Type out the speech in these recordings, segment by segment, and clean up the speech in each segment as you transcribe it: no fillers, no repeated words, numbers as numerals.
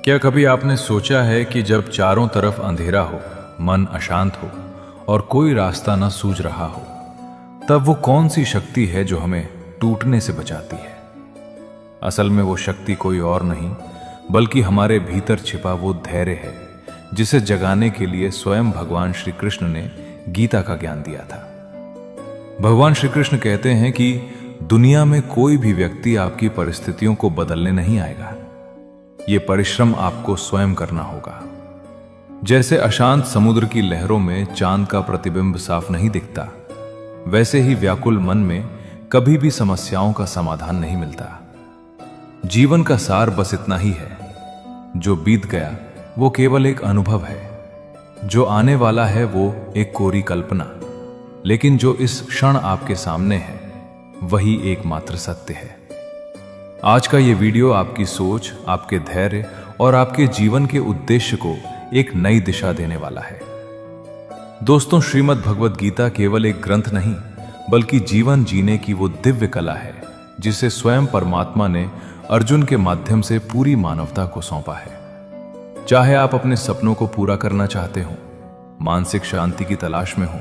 क्या कभी आपने सोचा है कि जब चारों तरफ अंधेरा हो, मन अशांत हो और कोई रास्ता न सूझ रहा हो, तब वो कौन सी शक्ति है जो हमें टूटने से बचाती है? असल में वो शक्ति कोई और नहीं बल्कि हमारे भीतर छिपा वो धैर्य है जिसे जगाने के लिए स्वयं भगवान श्री कृष्ण ने गीता का ज्ञान दिया था। भगवान श्री कृष्ण कहते हैं कि दुनिया में कोई भी व्यक्ति आपकी परिस्थितियों को बदलने नहीं आएगा। ये परिश्रम आपको स्वयं करना होगा। जैसे अशांत समुद्र की लहरों में चांद का प्रतिबिंब साफ नहीं दिखता, वैसे ही व्याकुल मन में कभी भी समस्याओं का समाधान नहीं मिलता। जीवन का सार बस इतना ही है, जो बीत गया वो केवल एक अनुभव है, जो आने वाला है वो एक कोरी कल्पना, लेकिन जो इस क्षण आपके सामने है वही एकमात्र सत्य है। आज का ये वीडियो आपकी सोच, आपके धैर्य और आपके जीवन के उद्देश्य को एक नई दिशा देने वाला है। दोस्तों, श्रीमद् भगवद गीता केवल एक ग्रंथ नहीं बल्कि जीवन जीने की वो दिव्य कला है जिसे स्वयं परमात्मा ने अर्जुन के माध्यम से पूरी मानवता को सौंपा है। चाहे आप अपने सपनों को पूरा करना चाहते हो, मानसिक शांति की तलाश में हो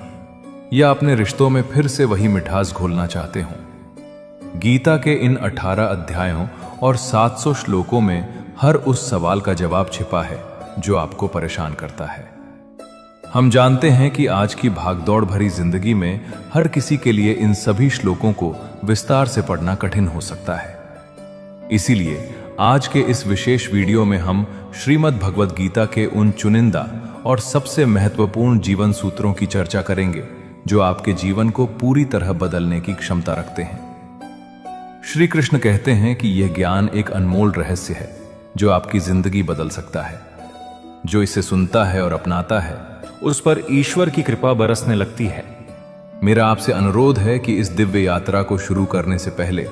या अपने रिश्तों में फिर से वही मिठास घोलना चाहते हो, गीता के इन 18 अध्यायों और 700 श्लोकों में हर उस सवाल का जवाब छिपा है जो आपको परेशान करता है। हम जानते हैं कि आज की भागदौड़ भरी जिंदगी में हर किसी के लिए इन सभी श्लोकों को विस्तार से पढ़ना कठिन हो सकता है। इसीलिए आज के इस विशेष वीडियो में हम श्रीमद् भगवद गीता के उन चुनिंदा और सबसे महत्वपूर्ण जीवन सूत्रों की चर्चा करेंगे जो आपके जीवन को पूरी तरह बदलने की क्षमता रखते हैं। श्री कृष्ण कहते हैं कि यह ज्ञान एक अनमोल रहस्य है जो आपकी जिंदगी बदल सकता है। जो इसे सुनता है और अपनाता है, उस पर ईश्वर की कृपा बरसने लगती है। मेरा आपसे अनुरोध है कि इस दिव्य यात्रा को शुरू करने से पहले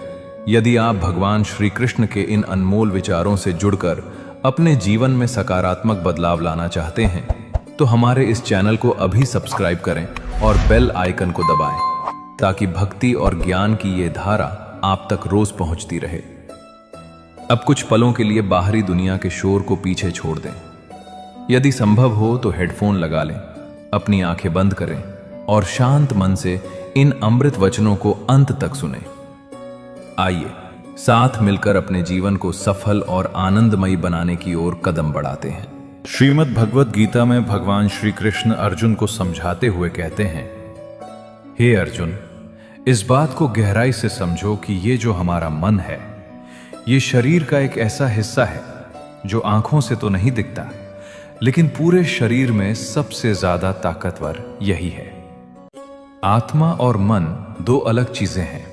यदि आप भगवान श्री कृष्ण के इन अनमोल विचारों से जुड़कर अपने जीवन में सकारात्मक बदलाव लाना चाहते हैं, तो हमारे इस चैनल को अभी सब्सक्राइब करें और बेल आइकन को दबाएं ताकि भक्ति और ज्ञान की ये धारा आप तक रोज पहुंचती रहे। अब कुछ पलों के लिए बाहरी दुनिया के शोर को पीछे छोड़ दें। यदि संभव हो तो हेडफोन लगा लें, अपनी आंखें बंद करें और शांत मन से इन अमृत वचनों को अंत तक सुनें। आइए साथ मिलकर अपने जीवन को सफल और आनंदमयी बनाने की ओर कदम बढ़ाते हैं। श्रीमद् भगवद गीता में भगवान श्री कृष्ण अर्जुन को समझाते हुए कहते हैं, हे अर्जुन, इस बात को गहराई से समझो कि ये जो हमारा मन है, ये शरीर का एक ऐसा हिस्सा है जो आंखों से तो नहीं दिखता, लेकिन पूरे शरीर में सबसे ज्यादा ताकतवर यही है। आत्मा और मन दो अलग चीजें हैं।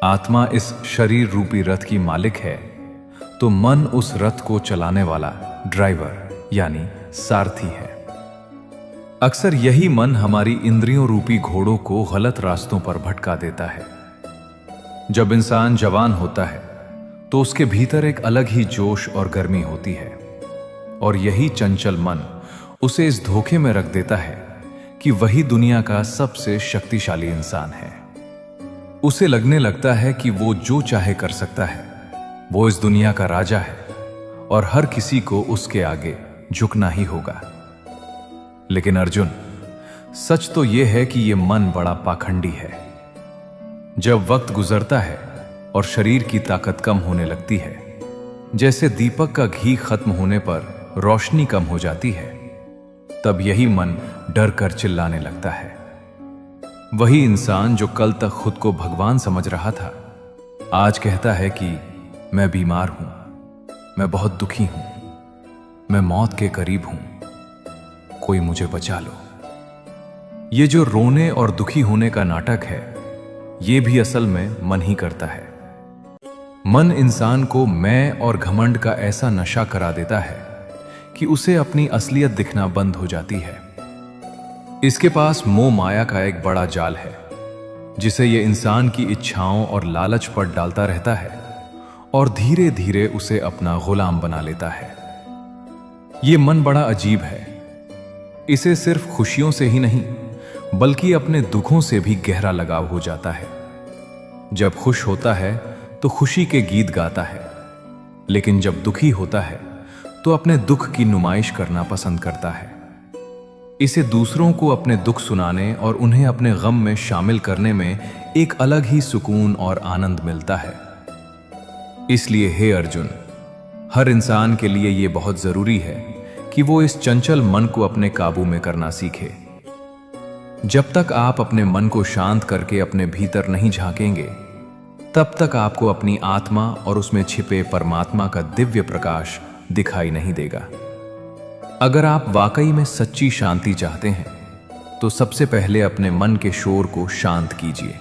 आत्मा इस शरीर रूपी रथ की मालिक है, तो मन उस रथ को चलाने वाला ड्राइवर यानी सारथी है। अक्सर यही मन हमारी इंद्रियों रूपी घोड़ों को गलत रास्तों पर भटका देता है। जब इंसान जवान होता है तो उसके भीतर एक अलग ही जोश और गर्मी होती है, और यही चंचल मन उसे इस धोखे में रख देता है कि वही दुनिया का सबसे शक्तिशाली इंसान है। उसे लगने लगता है कि वो जो चाहे कर सकता है, वो इस दुनिया का राजा है और हर किसी को उसके आगे झुकना ही होगा। लेकिन अर्जुन, सच तो यह है कि यह मन बड़ा पाखंडी है। जब वक्त गुजरता है और शरीर की ताकत कम होने लगती है, जैसे दीपक का घी खत्म होने पर रोशनी कम हो जाती है, तब यही मन डर कर चिल्लाने लगता है। वही इंसान जो कल तक खुद को भगवान समझ रहा था, आज कहता है कि मैं बीमार हूं, मैं बहुत दुखी हूं, मैं मौत के करीब हूं, कोई मुझे बचा लो। ये जो रोने और दुखी होने का नाटक है, ये भी असल में मन ही करता है। मन इंसान को मैं और घमंड का ऐसा नशा करा देता है कि उसे अपनी असलियत दिखना बंद हो जाती है। इसके पास मोह माया का एक बड़ा जाल है जिसे ये इंसान की इच्छाओं और लालच पर डालता रहता है और धीरे धीरे उसे अपना गुलाम बना लेता है। ये मन बड़ा अजीब है। इसे सिर्फ खुशियों से ही नहीं बल्कि अपने दुखों से भी गहरा लगाव हो जाता है। जब खुश होता है तो खुशी के गीत गाता है, लेकिन जब दुखी होता है तो अपने दुख की नुमाइश करना पसंद करता है। इसे दूसरों को अपने दुख सुनाने और उन्हें अपने गम में शामिल करने में एक अलग ही सुकून और आनंद मिलता है। इसलिए हे अर्जुन, हर इंसान के लिए यह बहुत जरूरी है कि वो इस चंचल मन को अपने काबू में करना सीखे। जब तक आप अपने मन को शांत करके अपने भीतर नहीं झांकेंगे, तब तक आपको अपनी आत्मा और उसमें छिपे परमात्मा का दिव्य प्रकाश दिखाई नहीं देगा। अगर आप वाकई में सच्ची शांति चाहते हैं, तो सबसे पहले अपने मन के शोर को शांत कीजिए।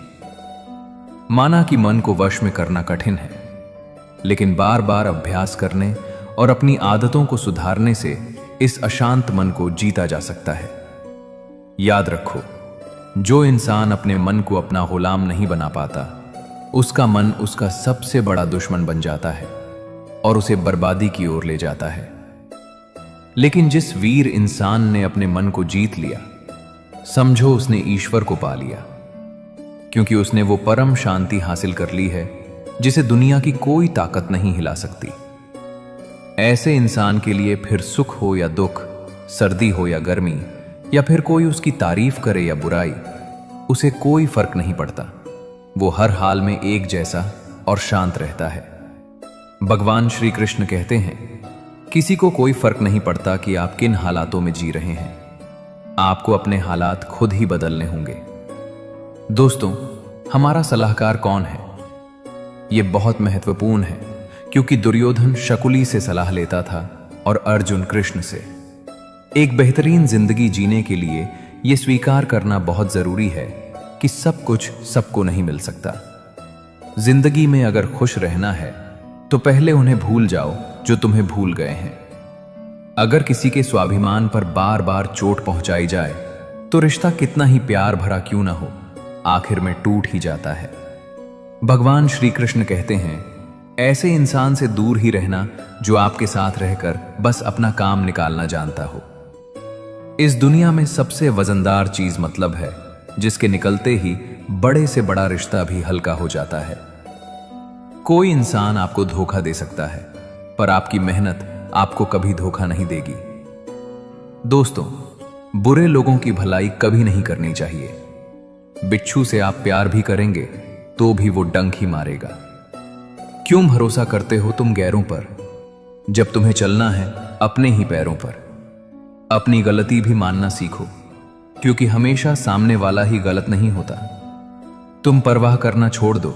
माना कि मन को वश में करना कठिन है, लेकिन बार बार अभ्यास करने और अपनी आदतों को सुधारने से इस अशांत मन को जीता जा सकता है। याद रखो, जो इंसान अपने मन को अपना गुलाम नहीं बना पाता, उसका मन उसका सबसे बड़ा दुश्मन बन जाता है और उसे बर्बादी की ओर ले जाता है। लेकिन जिस वीर इंसान ने अपने मन को जीत लिया, समझो उसने ईश्वर को पा लिया, क्योंकि उसने वो परम शांति हासिल कर ली है जिसे दुनिया की कोई ताकत नहीं हिला सकती। ऐसे इंसान के लिए फिर सुख हो या दुख, सर्दी हो या गर्मी, या फिर कोई उसकी तारीफ करे या बुराई, उसे कोई फर्क नहीं पड़ता। वो हर हाल में एक जैसा और शांत रहता है। भगवान श्री कृष्ण कहते हैं, किसी को कोई फर्क नहीं पड़ता कि आप किन हालातों में जी रहे हैं, आपको अपने हालात खुद ही बदलने होंगे। दोस्तों, हमारा सलाहकार कौन है? यह बहुत महत्वपूर्ण है, क्योंकि दुर्योधन शकुनी से सलाह लेता था और अर्जुन कृष्ण से। एक बेहतरीन जिंदगी जीने के लिए यह स्वीकार करना बहुत जरूरी है कि सब कुछ सबको नहीं मिल सकता। जिंदगी में अगर खुश रहना है, तो पहले उन्हें भूल जाओ जो तुम्हें भूल गए हैं। अगर किसी के स्वाभिमान पर बार बार चोट पहुंचाई जाए, तो रिश्ता कितना ही प्यार भरा क्यों ना हो, आखिर में टूट ही जाता है। भगवान श्री कृष्ण कहते हैं, ऐसे इंसान से दूर ही रहना जो आपके साथ रहकर बस अपना काम निकालना जानता हो। इस दुनिया में सबसे वजनदार चीज मतलब है, जिसके निकलते ही बड़े से बड़ा रिश्ता भी हल्का हो जाता है। कोई इंसान आपको धोखा दे सकता है, पर आपकी मेहनत आपको कभी धोखा नहीं देगी। दोस्तों, बुरे लोगों की भलाई कभी नहीं करनी चाहिए। बिच्छू से आप प्यार भी करेंगे तो भी वो डंक ही मारेगा। क्यों भरोसा करते हो तुम गैरों पर, जब तुम्हें चलना है अपने ही पैरों पर। अपनी गलती भी मानना सीखो, क्योंकि हमेशा सामने वाला ही गलत नहीं होता। तुम परवाह करना छोड़ दो,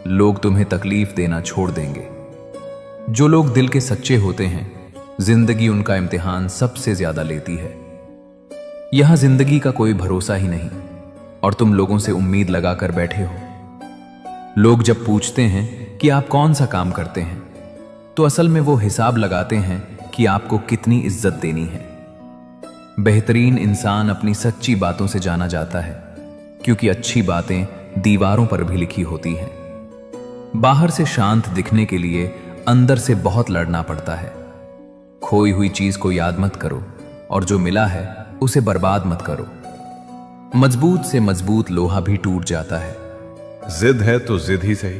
लोग तुम्हें तकलीफ देना छोड़ देंगे। जो लोग दिल के सच्चे होते हैं, जिंदगी उनका इम्तिहान सबसे ज्यादा लेती है। यहां जिंदगी का कोई भरोसा ही नहीं, और तुम लोगों से उम्मीद लगाकर बैठे हो। लोग जब पूछते हैं कि आप कौन सा काम करते हैं, तो असल में वो हिसाब लगाते हैं कि आपको कितनी इज्जत देनी है। बेहतरीन इंसान अपनी सच्ची बातों से जाना जाता है, क्योंकि अच्छी बातें दीवारों पर भी लिखी होती हैं। बाहर से शांत दिखने के लिए अंदर से बहुत लड़ना पड़ता है। खोई हुई चीज को याद मत करो, और जो मिला है उसे बर्बाद मत करो। मजबूत से मजबूत लोहा भी टूट जाता है। जिद है तो जिद ही सही,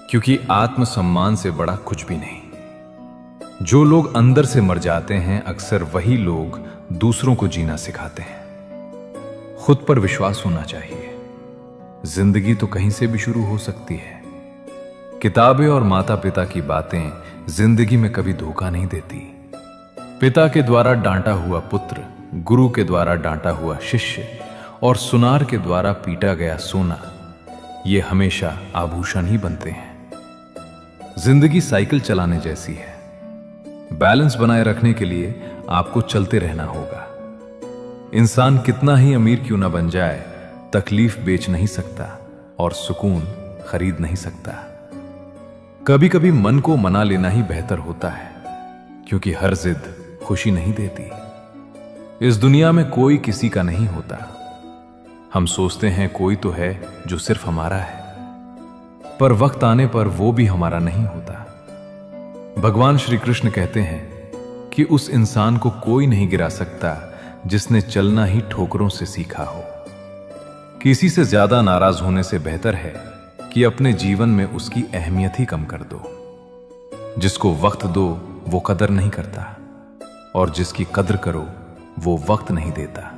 क्योंकि आत्मसम्मान से बड़ा कुछ भी नहीं। जो लोग अंदर से मर जाते हैं, अक्सर वही लोग दूसरों को जीना सिखाते हैं। खुद पर विश्वास होना चाहिए। जिंदगी तो कहीं से भी शुरू हो सकती है। किताबें और माता पिता की बातें जिंदगी में कभी धोखा नहीं देती। पिता के द्वारा डांटा हुआ पुत्र, गुरु के द्वारा डांटा हुआ शिष्य, और सुनार के द्वारा पीटा गया सोना, ये हमेशा आभूषण ही बनते हैं। जिंदगी साइकिल चलाने जैसी है। बैलेंस बनाए रखने के लिए आपको चलते रहना होगा। इंसान कितना ही अमीर क्यों ना बन जाए, तकलीफ बेच नहीं सकता और सुकून खरीद नहीं सकता। कभी कभी मन को मना लेना ही बेहतर होता है, क्योंकि हर जिद खुशी नहीं देती। इस दुनिया में कोई किसी का नहीं होता। हम सोचते हैं कोई तो है जो सिर्फ हमारा है, पर वक्त आने पर वो भी हमारा नहीं होता। भगवान श्री कृष्ण कहते हैं कि उस इंसान को कोई नहीं गिरा सकता जिसने चलना ही ठोकरों से सीखा हो। किसी से ज्यादा नाराज होने से बेहतर है कि अपने जीवन में उसकी अहमियत ही कम कर दो। जिसको वक्त दो वो कदर नहीं करता, और जिसकी कदर करो वो वक्त नहीं देता।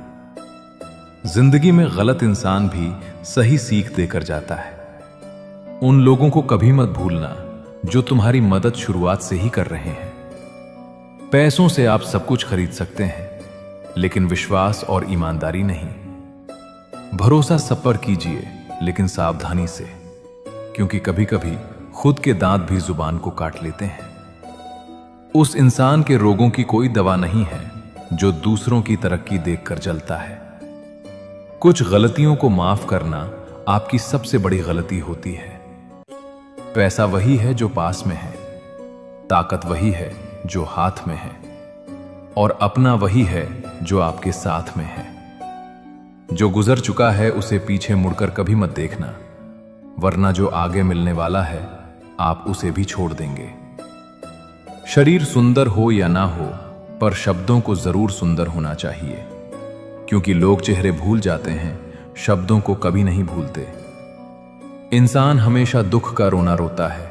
जिंदगी में गलत इंसान भी सही सीख देकर जाता है। उन लोगों को कभी मत भूलना जो तुम्हारी मदद शुरुआत से ही कर रहे हैं। पैसों से आप सब कुछ खरीद सकते हैं, लेकिन विश्वास और ईमानदारी नहीं। भरोसा सब पर कीजिए, लेकिन सावधानी से, क्योंकि कभी कभी खुद के दांत भी जुबान को काट लेते हैं। उस इंसान के रोगों की कोई दवा नहीं है जो दूसरों की तरक्की देखकर जलता है। कुछ गलतियों को माफ करना आपकी सबसे बड़ी गलती होती है। पैसा वही है जो पास में है, ताकत वही है जो हाथ में है, और अपना वही है जो आपके साथ में है। जो गुजर चुका है उसे पीछे मुड़कर कभी मत देखना, वरना जो आगे मिलने वाला है आप उसे भी छोड़ देंगे। शरीर सुंदर हो या ना हो, पर शब्दों को जरूर सुंदर होना चाहिए, क्योंकि लोग चेहरे भूल जाते हैं, शब्दों को कभी नहीं भूलते। इंसान हमेशा दुख का रोना रोता है,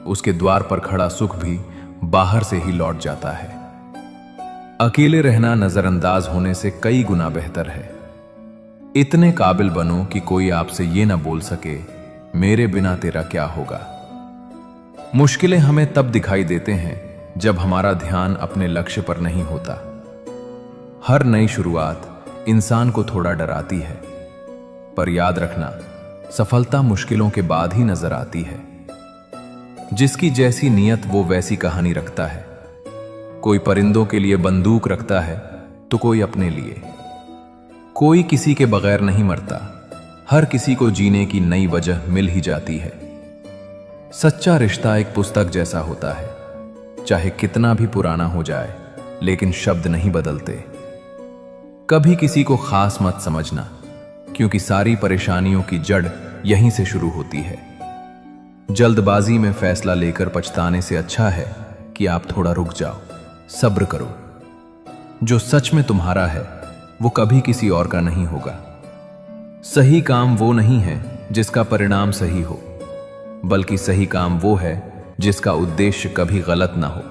उसके द्वार पर खड़ा सुख भी बाहर से ही लौट जाता है। अकेले रहना नजरअंदाज होने से कई गुना बेहतर है। इतने काबिल बनो कि कोई आपसे ये ना बोल सके, मेरे बिना तेरा क्या होगा। मुश्किलें हमें तब दिखाई देते हैं जब हमारा ध्यान अपने लक्ष्य पर नहीं होता। हर नई शुरुआत इंसान को थोड़ा डराती है, पर याद रखना, सफलता मुश्किलों के बाद ही नजर आती है। जिसकी जैसी नीयत वो वैसी कहानी रखता है। कोई परिंदों के लिए बंदूक रखता है तो कोई अपने लिए। कोई किसी के बगैर नहीं मरता, हर किसी को जीने की नई वजह मिल ही जाती है। सच्चा रिश्ता एक पुस्तक जैसा होता है, चाहे कितना भी पुराना हो जाए, लेकिन शब्द नहीं बदलते। कभी किसी को खास मत समझना, क्योंकि सारी परेशानियों की जड़ यहीं से शुरू होती है। जल्दबाजी में फैसला लेकर पछताने से अच्छा है कि आप थोड़ा रुक जाओ, सब्र करो। जो सच में तुम्हारा है वो कभी किसी और का नहीं होगा। सही काम वो नहीं है जिसका परिणाम सही हो, बल्कि सही काम वो है जिसका उद्देश्य कभी गलत ना हो।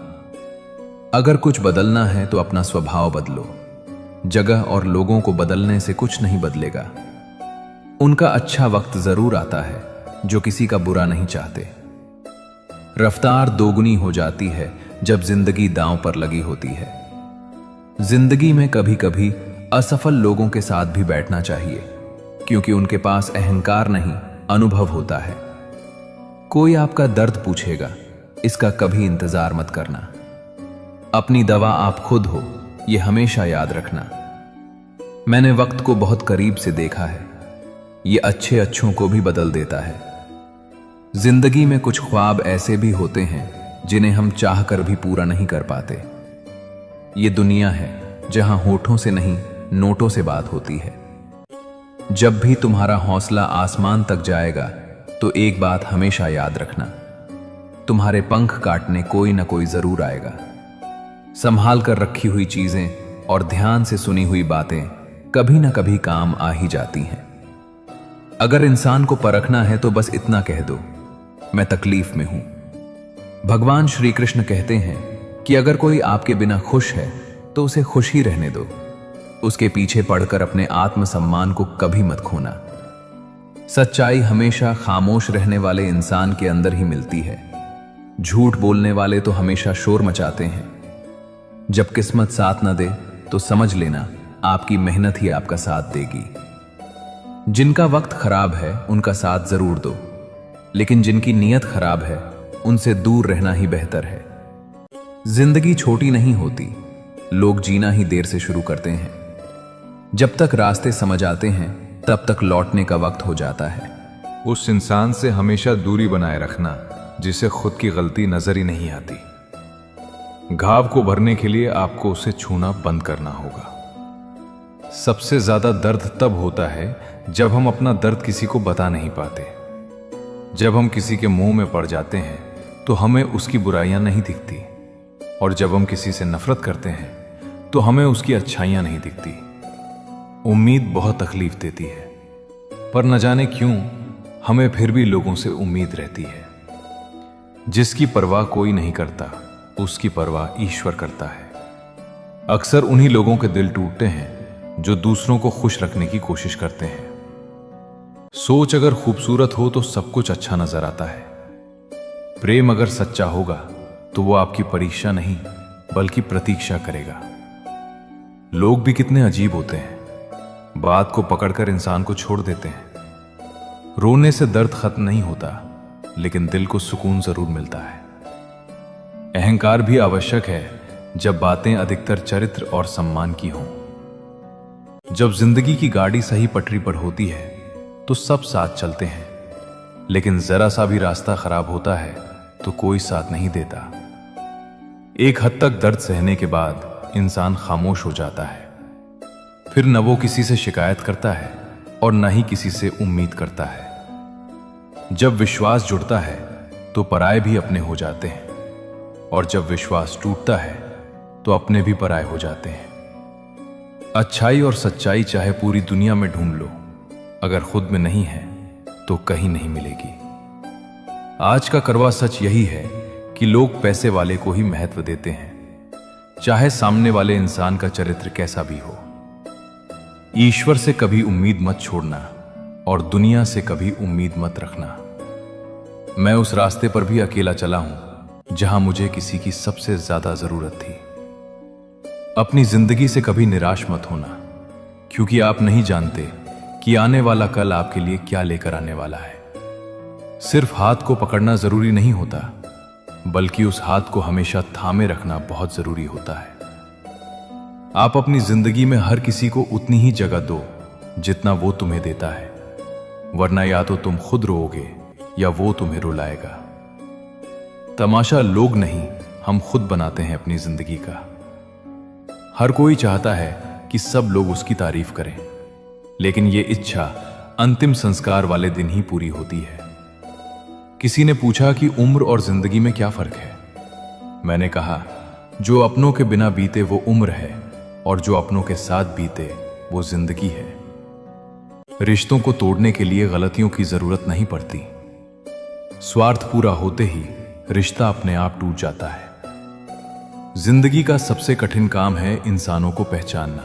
अगर कुछ बदलना है तो अपना स्वभाव बदलो। जगह और लोगों को बदलने से कुछ नहीं बदलेगा। उनका अच्छा वक्त जरूर आता है जो किसी का बुरा नहीं चाहते। रफ्तार दोगुनी हो जाती है जब जिंदगी दांव पर लगी होती है। जिंदगी में कभी कभी असफल लोगों के साथ भी बैठना चाहिए, क्योंकि उनके पास अहंकार नहीं, अनुभव होता है। कोई आपका दर्द पूछेगा, इसका कभी इंतजार मत करना। अपनी दवा आप खुद हो, यह हमेशा याद रखना। मैंने वक्त को बहुत करीब से देखा है, यह अच्छे अच्छों को भी बदल देता है। जिंदगी में कुछ ख्वाब ऐसे भी होते हैं जिन्हें हम चाहकर भी पूरा नहीं कर पाते। ये दुनिया है जहां होठों से नहीं, नोटों से बात होती है। जब भी तुम्हारा हौसला आसमान तक जाएगा तो एक बात हमेशा याद रखना, तुम्हारे पंख काटने कोई ना कोई जरूर आएगा। संभाल कर रखी हुई चीजें और ध्यान से सुनी हुई बातें कभी ना कभी काम आ ही जाती हैं। अगर इंसान को परखना है तो बस इतना कह दो, मैं तकलीफ में हूं। भगवान श्री कृष्ण कहते हैं कि अगर कोई आपके बिना खुश है तो उसे खुश ही रहने दो। उसके पीछे पड़कर अपने आत्मसम्मान को कभी मत खोना। सच्चाई हमेशा खामोश रहने वाले इंसान के अंदर ही मिलती है। झूठ बोलने वाले तो हमेशा शोर मचाते हैं। जब किस्मत साथ न दे तो समझ लेना आपकी मेहनत ही आपका साथ देगी। जिनका वक्त खराब है उनका साथ जरूर दो, लेकिन जिनकी नीयत खराब है उनसे दूर रहना ही बेहतर है। जिंदगी छोटी नहीं होती, लोग जीना ही देर से शुरू करते हैं। जब तक रास्ते समझ आते हैं तब तक लौटने का वक्त हो जाता है। उस इंसान से हमेशा दूरी बनाए रखना जिसे खुद की गलती नजर ही नहीं आती। घाव को भरने के लिए आपको उसे छूना बंद करना होगा। सबसे ज्यादा दर्द तब होता है जब हम अपना दर्द किसी को बता नहीं पाते। जब हम किसी के मुंह में पड़ जाते हैं तो हमें उसकी बुराइयां नहीं दिखती, और जब हम किसी से नफरत करते हैं तो हमें उसकी अच्छाइयां नहीं दिखती। उम्मीद बहुत तकलीफ देती है, पर न जाने क्यों हमें फिर भी लोगों से उम्मीद रहती है। जिसकी परवाह कोई नहीं करता उसकी परवाह ईश्वर करता है। अक्सर उन्हीं लोगों के दिल टूटते हैं जो दूसरों को खुश रखने की कोशिश करते हैं। सोच अगर खूबसूरत हो तो सब कुछ अच्छा नजर आता है। प्रेम अगर सच्चा होगा तो वो आपकी परीक्षा नहीं बल्कि प्रतीक्षा करेगा। लोग भी कितने अजीब होते हैं, बात को पकड़कर इंसान को छोड़ देते हैं। रोने से दर्द खत्म नहीं होता, लेकिन दिल को सुकून जरूर मिलता है। अहंकार भी आवश्यक है जब बातें अधिकतर चरित्र और सम्मान की हों। जब जिंदगी की गाड़ी सही पटरी पर होती है तो सब साथ चलते हैं, लेकिन जरा सा भी रास्ता खराब होता है तो कोई साथ नहीं देता। एक हद तक दर्द सहने के बाद इंसान खामोश हो जाता है। फिर न वो किसी से शिकायत करता है और न ही किसी से उम्मीद करता है। जब विश्वास जुड़ता है तो पराये भी अपने हो जाते हैं, और जब विश्वास टूटता है तो अपने भी पराये हो जाते हैं। अच्छाई और सच्चाई चाहे पूरी दुनिया में ढूंढ लो, अगर खुद में नहीं है तो कहीं नहीं मिलेगी। आज का कड़वा सच यही है कि लोग पैसे वाले को ही महत्व देते हैं, चाहे सामने वाले इंसान का चरित्र कैसा भी हो। ईश्वर से कभी उम्मीद मत छोड़ना और दुनिया से कभी उम्मीद मत रखना। मैं उस रास्ते पर भी अकेला चला हूं जहां मुझे किसी की सबसे ज्यादा जरूरत थी। अपनी जिंदगी से कभी निराश मत होना, क्योंकि आप नहीं जानते कि आने वाला कल आपके लिए क्या लेकर आने वाला है। सिर्फ हाथ को पकड़ना जरूरी नहीं होता, बल्कि उस हाथ को हमेशा थामे रखना बहुत जरूरी होता है। आप अपनी जिंदगी में हर किसी को उतनी ही जगह दो जितना वो तुम्हें देता है, वरना या तो तुम खुद रोओगे या वो तुम्हें रुलाएगा। तमाशा लोग नहीं, हम खुद बनाते हैं अपनी जिंदगी का। हर कोई चाहता है कि सब लोग उसकी तारीफ करें, लेकिन ये इच्छा अंतिम संस्कार वाले दिन ही पूरी होती है। किसी ने पूछा कि उम्र और जिंदगी में क्या फर्क है। मैंने कहा, जो अपनों के बिना बीते वो उम्र है, और जो अपनों के साथ बीते वो जिंदगी है। रिश्तों को तोड़ने के लिए गलतियों की जरूरत नहीं पड़ती। स्वार्थ पूरा होते ही रिश्ता अपने आप टूट जाता है। जिंदगी का सबसे कठिन काम है इंसानों को पहचानना।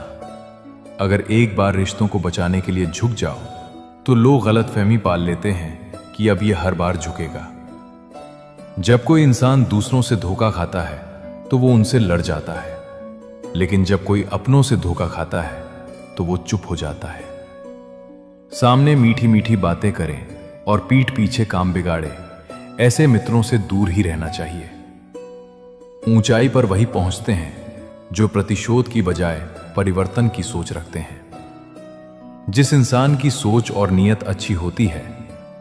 अगर एक बार रिश्तों को बचाने के लिए झुक जाओ तो लोग गलतफहमी पाल लेते हैं कि अब ये हर बार झुकेगा। जब कोई इंसान दूसरों से धोखा खाता है तो वो उनसे लड़ जाता है, लेकिन जब कोई अपनों से धोखा खाता है तो वो चुप हो जाता है। सामने मीठी मीठी बातें करे और पीठ पीछे काम बिगाड़े, ऐसे मित्रों से दूर ही रहना चाहिए। ऊंचाई पर वही पहुंचते हैं जो प्रतिशोध की बजाय परिवर्तन की सोच रखते हैं। जिस इंसान की सोच और नीयत अच्छी होती है,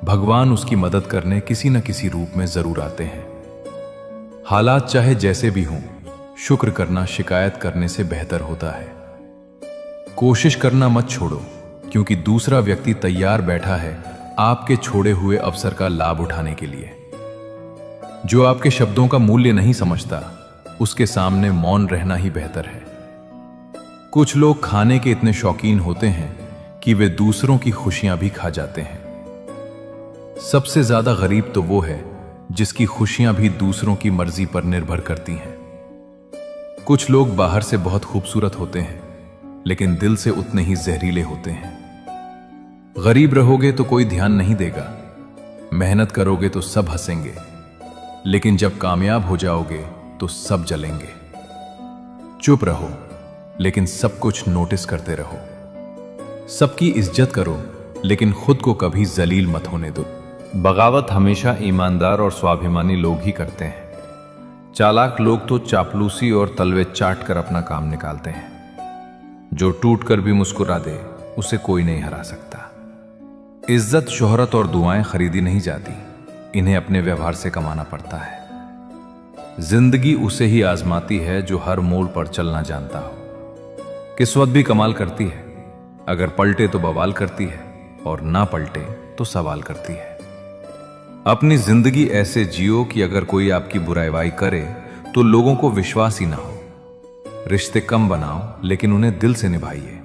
भगवान उसकी मदद करने किसी न किसी रूप में जरूर आते हैं। हालात चाहे जैसे भी हों, शुक्र करना शिकायत करने से बेहतर होता है। कोशिश करना मत छोड़ो, क्योंकि दूसरा व्यक्ति तैयार बैठा है आपके छोड़े हुए अवसर का लाभ उठाने के लिए। जो आपके शब्दों का मूल्य नहीं समझता, उसके सामने मौन रहना ही बेहतर है। कुछ लोग खाने के इतने शौकीन होते हैं कि वे दूसरों की खुशियां भी खा जाते हैं। सबसे ज्यादा गरीब तो वो है जिसकी खुशियां भी दूसरों की मर्जी पर निर्भर करती हैं। कुछ लोग बाहर से बहुत खूबसूरत होते हैं, लेकिन दिल से उतने ही जहरीले होते हैं। गरीब रहोगे तो कोई ध्यान नहीं देगा, मेहनत करोगे तो सब हंसेंगे, लेकिन जब कामयाब हो जाओगे तो सब जलेंगे। चुप रहो, लेकिन सब कुछ नोटिस करते रहो। सबकी इज्जत करो, लेकिन खुद को कभी जलील मत होने दो। बगावत हमेशा ईमानदार और स्वाभिमानी लोग ही करते हैं। चालाक लोग तो चापलूसी और तलवे चाट कर अपना काम निकालते हैं। जो टूट कर भी मुस्कुरा दे, उसे कोई नहीं हरा सकता। इज्जत, शोहरत और दुआएं खरीदी नहीं जाती, इन्हें अपने व्यवहार से कमाना पड़ता है। जिंदगी उसे ही आजमाती है जो हर मोड़ पर चलना जानता हो। किस्मत भी कमाल करती है, अगर पलटे तो बवाल करती है, और ना पलटे तो सवाल करती है। अपनी जिंदगी ऐसे जियो कि अगर कोई आपकी बुराई करे तो लोगों को विश्वास ही ना हो। रिश्ते कम बनाओ, लेकिन उन्हें दिल से निभाइए,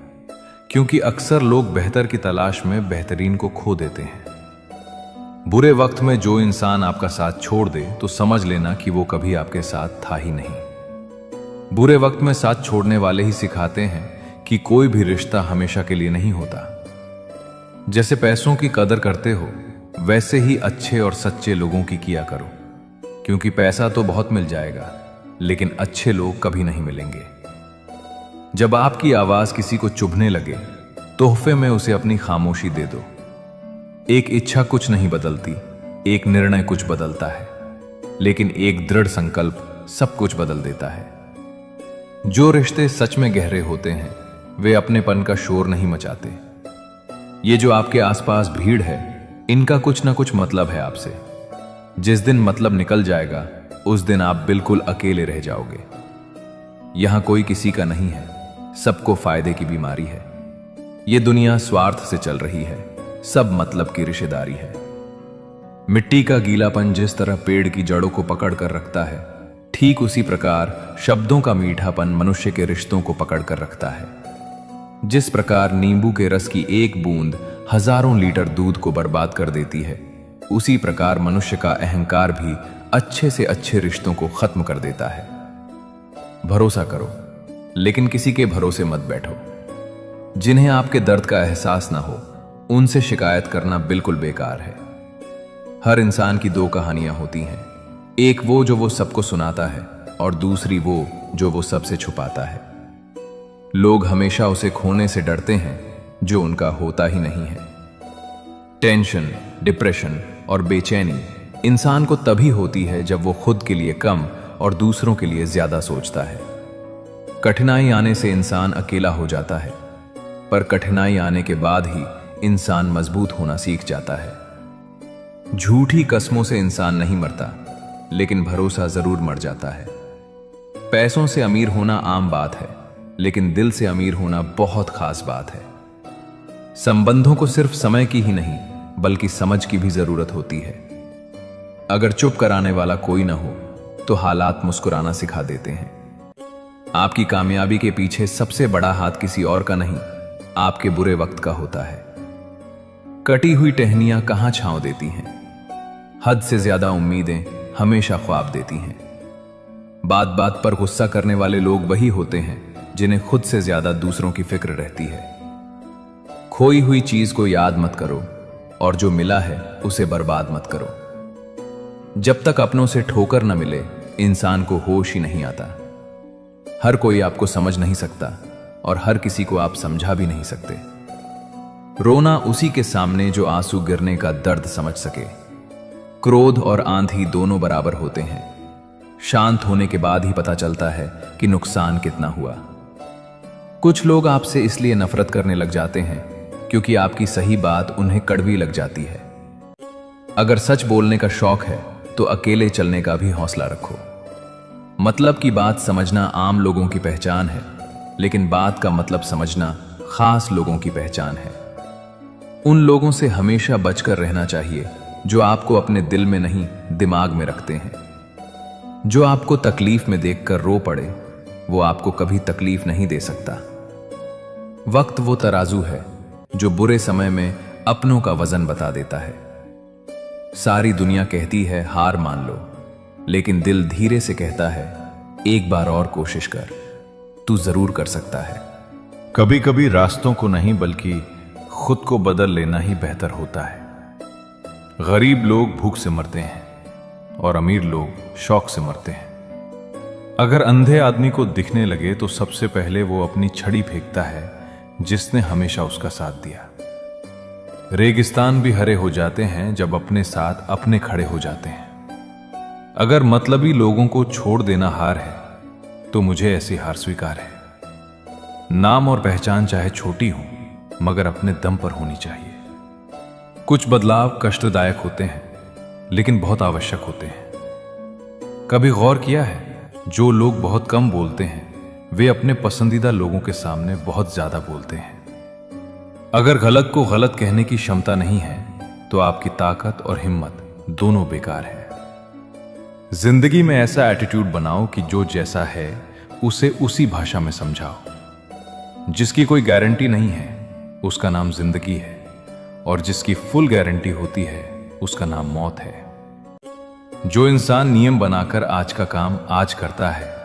क्योंकि अक्सर लोग बेहतर की तलाश में बेहतरीन को खो देते हैं। बुरे वक्त में जो इंसान आपका साथ छोड़ दे तो समझ लेना कि वो कभी आपके साथ था ही नहीं। बुरे वक्त में साथ छोड़ने वाले ही सिखाते हैं कि कोई भी रिश्ता हमेशा के लिए नहीं होता। जैसे पैसों की कदर करते हो वैसे ही अच्छे और सच्चे लोगों की किया करो, क्योंकि पैसा तो बहुत मिल जाएगा लेकिन अच्छे लोग कभी नहीं मिलेंगे। जब आपकी आवाज किसी को चुभने लगे, तोहफे में उसे अपनी खामोशी दे दो। एक इच्छा कुछ नहीं बदलती, एक निर्णय कुछ बदलता है, लेकिन एक दृढ़ संकल्प सब कुछ बदल देता है। जो रिश्ते सच में गहरे होते हैं वे अपनेपन का शोर नहीं मचाते। ये जो आपके आसपास भीड़ है, इनका कुछ ना कुछ मतलब है आपसे। जिस दिन मतलब निकल जाएगा उस दिन आप बिल्कुल अकेले रह जाओगे। यहां कोई किसी का नहीं है, सबको फायदे की बीमारी है। ये दुनिया स्वार्थ से चल रही है, सब मतलब की रिश्तेदारी है। मिट्टी का गीलापन जिस तरह पेड़ की जड़ों को पकड़ कर रखता है, ठीक उसी प्रकार शब्दों का मीठापन मनुष्य के रिश्तों को पकड़ कर रखता है। जिस प्रकार नींबू के रस की एक बूंद हजारों लीटर दूध को बर्बाद कर देती है, उसी प्रकार मनुष्य का अहंकार भी अच्छे से अच्छे रिश्तों को खत्म कर देता है। भरोसा करो, लेकिन किसी के भरोसे मत बैठो। जिन्हें आपके दर्द का एहसास ना हो, उनसे शिकायत करना बिल्कुल बेकार है। हर इंसान की दो कहानियां होती हैं, एक वो सबको सुनाता है और दूसरी वो सबसे छुपाता है। लोग हमेशा उसे खोने से डरते हैं जो उनका होता ही नहीं है। टेंशन, डिप्रेशन और बेचैनी इंसान को तभी होती है जब वो खुद के लिए कम और दूसरों के लिए ज्यादा सोचता है। कठिनाई आने से इंसान अकेला हो जाता है, पर कठिनाई आने के बाद ही इंसान मजबूत होना सीख जाता है। झूठी कस्मों से इंसान नहीं मरता, लेकिन भरोसा जरूर मर जाता है। पैसों से अमीर होना आम बात है, लेकिन दिल से अमीर होना बहुत खास बात है। संबंधों को सिर्फ समय की ही नहीं बल्कि समझ की भी जरूरत होती है। अगर चुप कराने वाला कोई ना हो तो हालात मुस्कुराना सिखा देते हैं। आपकी कामयाबी के पीछे सबसे बड़ा हाथ किसी और का नहीं, आपके बुरे वक्त का होता है। कटी हुई टहनियां कहां छांव देती हैं? हद से ज्यादा उम्मीदें हमेशा ख्वाब देती हैं। बात बात पर गुस्सा करने वाले लोग वही होते हैं जिन्हें खुद से ज्यादा दूसरों की फिक्र रहती है। खोई हुई चीज को याद मत करो और जो मिला है उसे बर्बाद मत करो। जब तक अपनों से ठोकर न मिले, इंसान को होश ही नहीं आता। हर कोई आपको समझ नहीं सकता और हर किसी को आप समझा भी नहीं सकते। रोना उसी के सामने जो आंसू गिरने का दर्द समझ सके। क्रोध और आंधी दोनों बराबर होते हैं। शांत होने के बाद ही पता चलता है कि नुकसान कितना हुआ। कुछ लोग आपसे इसलिए नफरत करने लग जाते हैं क्योंकि आपकी सही बात उन्हें कड़वी लग जाती है। अगर सच बोलने का शौक है तो अकेले चलने का भी हौसला रखो। मतलब की बात समझना आम लोगों की पहचान है, लेकिन बात का मतलब समझना खास लोगों की पहचान है। उन लोगों से हमेशा बचकर रहना चाहिए जो आपको अपने दिल में नहीं दिमाग में रखते हैं। जो आपको तकलीफ में देखकर रो पड़े, वो आपको कभी तकलीफ नहीं दे सकता। वक्त वो तराजू है जो बुरे समय में अपनों का वजन बता देता है। सारी दुनिया कहती है हार मान लो, लेकिन दिल धीरे से कहता है एक बार और कोशिश कर, तू जरूर कर सकता है। कभी कभी रास्तों को नहीं बल्कि खुद को बदल लेना ही बेहतर होता है। गरीब लोग भूख से मरते हैं और अमीर लोग शौक से मरते हैं। अगर अंधे आदमी को दिखने लगे तो सबसे पहले वो अपनी छड़ी फेंकता है जिसने हमेशा उसका साथ दिया। रेगिस्तान भी हरे हो जाते हैं जब अपने साथ अपने खड़े हो जाते हैं। अगर मतलबी लोगों को छोड़ देना हार है तो मुझे ऐसी हार स्वीकार है। नाम और पहचान चाहे छोटी हो मगर अपने दम पर होनी चाहिए। कुछ बदलाव कष्टदायक होते हैं लेकिन बहुत आवश्यक होते हैं। कभी गौर किया है, जो लोग बहुत कम बोलते हैं वे अपने पसंदीदा लोगों के सामने बहुत ज्यादा बोलते हैं। अगर गलत को गलत कहने की क्षमता नहीं है तो आपकी ताकत और हिम्मत दोनों बेकार है। जिंदगी में ऐसा एटीट्यूड बनाओ कि जो जैसा है उसे उसी भाषा में समझाओ। जिसकी कोई गारंटी नहीं है उसका नाम जिंदगी है, और जिसकी फुल गारंटी होती है उसका नाम मौत है। जो इंसान नियम बनाकर आज का काम आज करता है,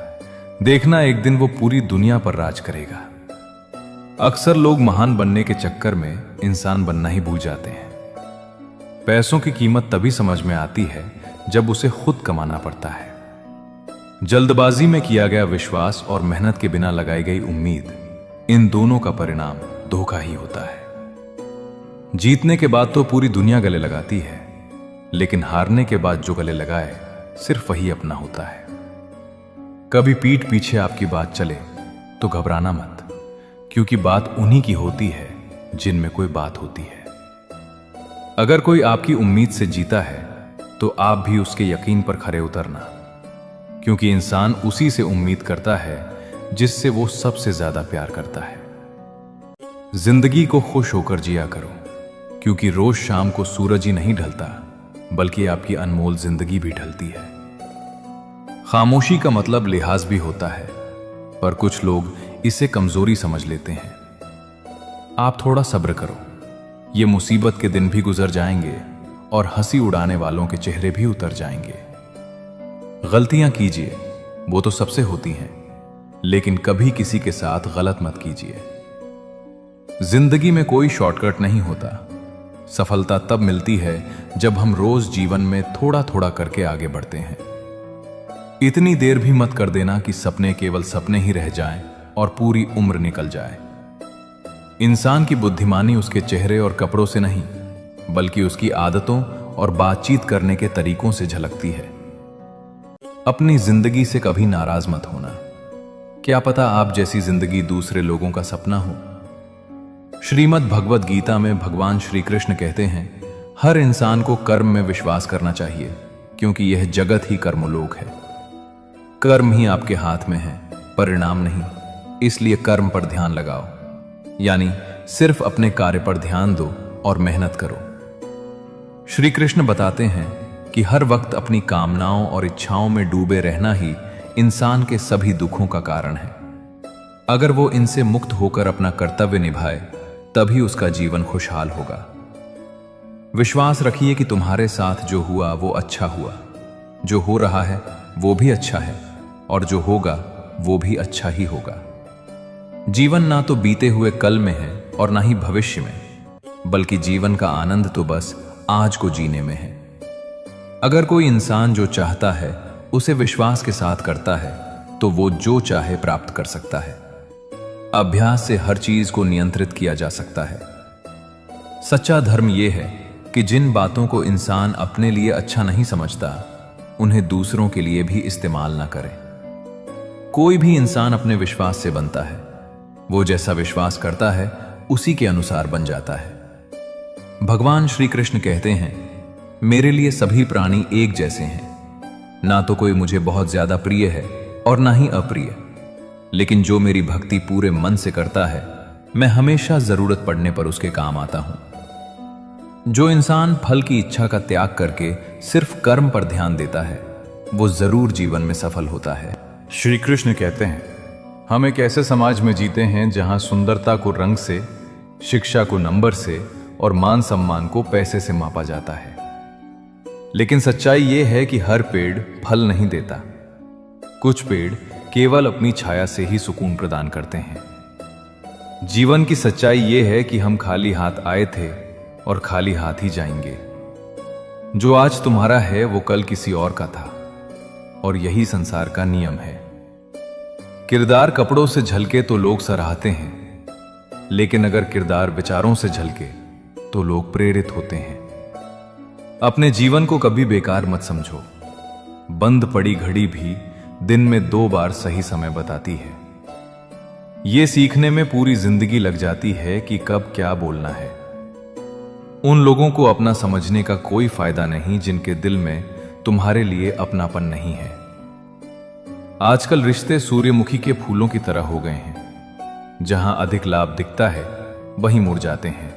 देखना एक दिन वो पूरी दुनिया पर राज करेगा। अक्सर लोग महान बनने के चक्कर में इंसान बनना ही भूल जाते हैं। पैसों की कीमत तभी समझ में आती है जब उसे खुद कमाना पड़ता है। जल्दबाजी में किया गया विश्वास और मेहनत के बिना लगाई गई उम्मीद, इन दोनों का परिणाम धोखा ही होता है। जीतने के बाद तो पूरी दुनिया गले लगाती है, लेकिन हारने के बाद जो गले लगाए सिर्फ वही अपना होता है। कभी पीठ पीछे आपकी बात चले तो घबराना मत, क्योंकि बात उन्हीं की होती है जिनमें कोई बात होती है। अगर कोई आपकी उम्मीद से जीता है तो आप भी उसके यकीन पर खरे उतरना, क्योंकि इंसान उसी से उम्मीद करता है जिससे वो सबसे ज्यादा प्यार करता है। जिंदगी को खुश होकर जिया करो, क्योंकि रोज शाम को सूरज ही नहीं ढलता, बल्कि आपकी अनमोल जिंदगी भी ढलती है। खामोशी का मतलब लिहाज भी होता है, पर कुछ लोग इसे कमजोरी समझ लेते हैं। आप थोड़ा सब्र करो, ये मुसीबत के दिन भी गुजर जाएंगे और हंसी उड़ाने वालों के चेहरे भी उतर जाएंगे। गलतियां कीजिए, वो तो सबसे होती हैं, लेकिन कभी किसी के साथ गलत मत कीजिए। जिंदगी में कोई शॉर्टकट नहीं होता। सफलता तब मिलती है जब हम रोज जीवन में थोड़ा थोड़ा करके आगे बढ़ते हैं। इतनी देर भी मत कर देना कि सपने केवल सपने ही रह जाएं और पूरी उम्र निकल जाए। इंसान की बुद्धिमानी उसके चेहरे और कपड़ों से नहीं, बल्कि उसकी आदतों और बातचीत करने के तरीकों से झलकती है। अपनी जिंदगी से कभी नाराज मत होना। क्या पता आप जैसी जिंदगी दूसरे लोगों का सपना हो। श्रीमद् भगवद गीता में भगवान श्री कृष्ण कहते हैं, हर इंसान को कर्म में विश्वास करना चाहिए, क्योंकि यह जगत ही कर्मलोक है। कर्म ही आपके हाथ में है, परिणाम नहीं। इसलिए कर्म पर ध्यान लगाओ, यानी सिर्फ अपने कार्य पर ध्यान दो और मेहनत करो। श्री कृष्ण बताते हैं कि हर वक्त अपनी कामनाओं और इच्छाओं में डूबे रहना ही इंसान के सभी दुखों का कारण है। अगर वो इनसे मुक्त होकर अपना कर्तव्य निभाए, तभी उसका जीवन खुशहाल होगा। विश्वास रखिए कि तुम्हारे साथ जो हुआ वो अच्छा हुआ, जो हो रहा है वो भी अच्छा है, और जो होगा वो भी अच्छा ही होगा। जीवन ना तो बीते हुए कल में है और ना ही भविष्य में, बल्कि जीवन का आनंद तो बस आज को जीने में है। अगर कोई इंसान जो चाहता है उसे विश्वास के साथ करता है, तो वो जो चाहे प्राप्त कर सकता है। अभ्यास से हर चीज को नियंत्रित किया जा सकता है। सच्चा धर्म यह है कि जिन बातों को इंसान अपने लिए अच्छा नहीं समझता, उन्हें दूसरों के लिए भी इस्तेमाल ना करे। कोई भी इंसान अपने विश्वास से बनता है। वो जैसा विश्वास करता है उसी के अनुसार बन जाता है। भगवान श्री कृष्ण कहते हैं, मेरे लिए सभी प्राणी एक जैसे हैं। ना तो कोई मुझे बहुत ज्यादा प्रिय है और ना ही अप्रिय, लेकिन जो मेरी भक्ति पूरे मन से करता है, मैं हमेशा जरूरत पड़ने पर उसके काम आता हूं। जो इंसान फल की इच्छा का त्याग करके सिर्फ कर्म पर ध्यान देता है, वो जरूर जीवन में सफल होता है। श्री कृष्ण कहते हैं, हम एक ऐसे समाज में जीते हैं जहां सुंदरता को रंग से, शिक्षा को नंबर से और मान सम्मान को पैसे से मापा जाता है। लेकिन सच्चाई यह है कि हर पेड़ फल नहीं देता। कुछ पेड़ केवल अपनी छाया से ही सुकून प्रदान करते हैं। जीवन की सच्चाई यह है कि हम खाली हाथ आए थे और खाली हाथ ही जाएंगे। जो आज तुम्हारा है वो कल किसी और का था, और यही संसार का नियम है। किरदार कपड़ों से झलके तो लोग सराहते हैं, लेकिन अगर किरदार विचारों से झलके तो लोग प्रेरित होते हैं। अपने जीवन को कभी बेकार मत समझो। बंद पड़ी घड़ी भी दिन में 2 बार सही समय बताती है। यह सीखने में पूरी जिंदगी लग जाती है कि कब क्या बोलना है। उन लोगों को अपना समझने का कोई फायदा नहीं जिनके दिल में तुम्हारे लिए अपनापन नहीं है। आजकल रिश्ते सूर्यमुखी के फूलों की तरह हो गए हैं। जहां अधिक लाभ दिखता है वहीं मुड़ जाते हैं।